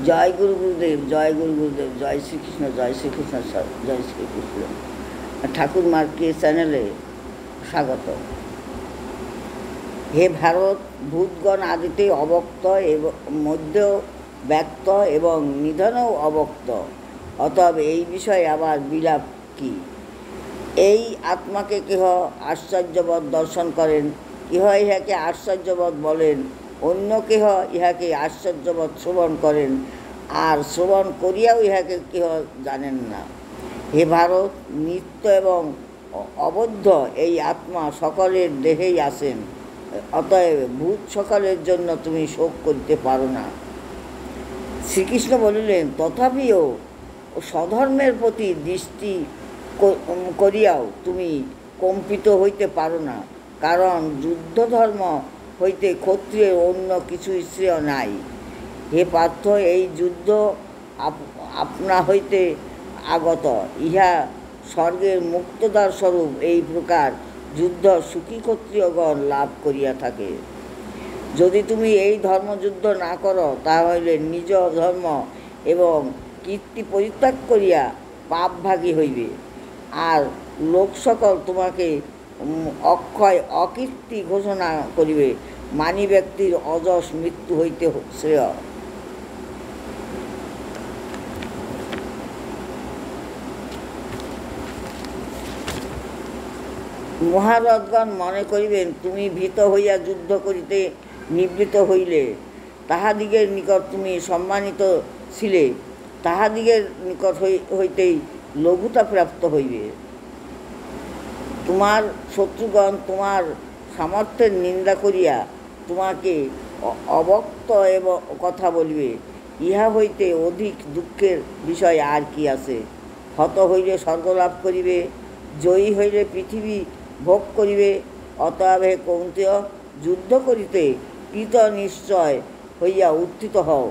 জয় গুরু গুরুদেব, জয় গুরু গুরুদেব, জয় শ্রীকৃষ্ণ, জয় শ্রীকৃষ্ণ, জয় শ্রীকৃষ্ণ। ঠাকুরমার কে চ্যানেলে স্বাগত। হে ভারত, ভূতগণ আদিতে অবক্ত এবং মধ্যেও ব্যক্ত এবং নিধনেও অবক্ত, অতএব এই বিষয়ে আবার বিলাপ কি? এই আত্মাকে কেহ আশ্চর্যবৎ দর্শন করেন, কেহ ইহাকে আশ্চর্যবৎ বলেন, অন্য কেহ ইহাকে আশ্চর্যবৎ শ্রবণ করেন, আর শ্রবণ করিয়াও ইহাকে কেহ জানেন না। হে ভারত, নিত্য এবং অবদ্ধ এই আত্মা সকলের দেহেই আসেন, অতএব ভূত সকলের জন্য তুমি শোক করিতে পারো না। শ্রীকৃষ্ণ বলিলেন, তথাপিও স্বধর্মের প্রতি দৃষ্টি করিয়াও তুমি কম্পিত হইতে পারো না, কারণ যুদ্ধ ধর্ম হইতে ক্ষত্রিয়ের অন্য কিছু শ্রেয় নাই। হে পার্থ, এই যুদ্ধ আপনা হইতে আগত, ইহা স্বর্গের মুক্তদ্বার স্বরূপ। এই প্রকার যুদ্ধ সুখী ক্ষত্রিয়গণ লাভ করিয়া থাকে। যদি তুমি এই ধর্মযুদ্ধ না করো, তাহলে নিজ ধর্ম এবং কীর্তি পরিত্যাগ করিয়া পাপভাগী হইবে, আর লোক সকল তোমাকে অক্ষয় অকীর্তি ঘোষণা করিবে। মানি ব্যক্তির অযশ মৃত্যু হইতে শ্রেয়। মহারথগণ মনে করিবেন, তুমি ভীত হইয়া যুদ্ধ করিতে নিবৃত্ত হইলে তাহাদিগের নিকট তুমি সম্মানিত ছিলে, তাহাদিগের নিকট হইতেই লঘুতা প্রাপ্ত হইবে। তোমার শত্রুগণ তোমার সামর্থ্যের নিন্দা করিয়া তোমাকে অবক্ত এবং কথা বলিবে। ইহা হইতে অধিক দুঃখের বিষয় আর কি আছে? হত হইলে স্বর্গলাভ করিবে, জয়ী হইলে পৃথিবী ভোগ করিবে। অতএব হে কৌন্তেয়, যুদ্ধ করিতে কৃত নিশ্চয় হইয়া উত্থিত হও।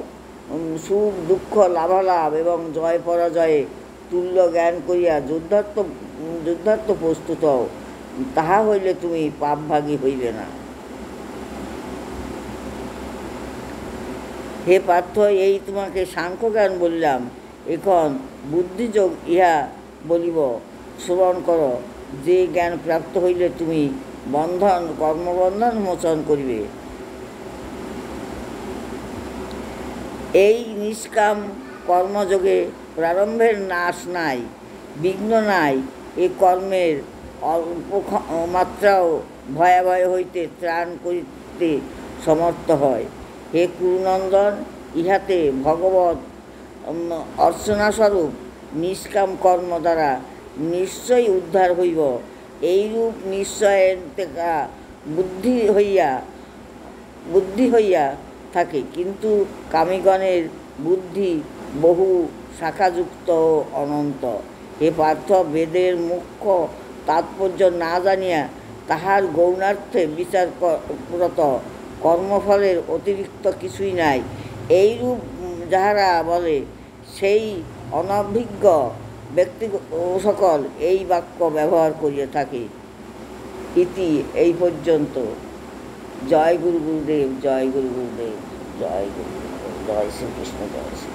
সুখ দুঃখ লাভালাভ এবং জয় পরাজয়ে তুল্য জ্ঞান করিয়া যুদ্ধার্থ প্রস্তুত হও, তাহা হইলে তুমি পাপভাগী হইবে না। হে পার্থ, এই তোমাকে সাংখ্যজ্ঞান বলিলাম, এখন বুদ্ধিযোগ ইহা বলিব, শ্রবণ করো। যে জ্ঞান প্রাপ্ত হইলে তুমি কর্মবন্ধন মোচন করিবে। এই নিষ্কাম কর্মযোগে প্রারম্ভের নাশ নাই, বিঘ্ন নাই। এ কর্মের অল্প মাত্রাও ভয়াবহ হইতে ত্রাণ করিতে সমর্থ হয়। হে কুরুনন্দন, ইহাতে ভগবৎ অর্চনাস্বরূপ নিষ্কাম কর্ম দ্বারা নিশ্চয়ই উদ্ধার হইব। এইরূপ নিশ্চয়ের বুদ্ধি হইয়া থাকে, কিন্তু কামিগণের বুদ্ধি বহু শাখাযুক্ত ও অনন্ত। হে পার্থ, বেদের মুখ্য তাৎপর্য না জানিয়া তাহার গৌণার্থে বিচাররত কর্মফলের অতিরিক্ত কিছুই নাই, এইরূপ যাহারা বলে, সেই অনভিজ্ঞ ব্যক্তি সকল এই বাক্য ব্যবহার করিয়া থাকে। ইতি এই পর্যন্ত। জয় গুরু গুরুদেব, জয় গুরু গুরুদেব, জয় গুরু গুরুদেব, জয় শ্রীকৃষ্ণ, জয় শ্রী।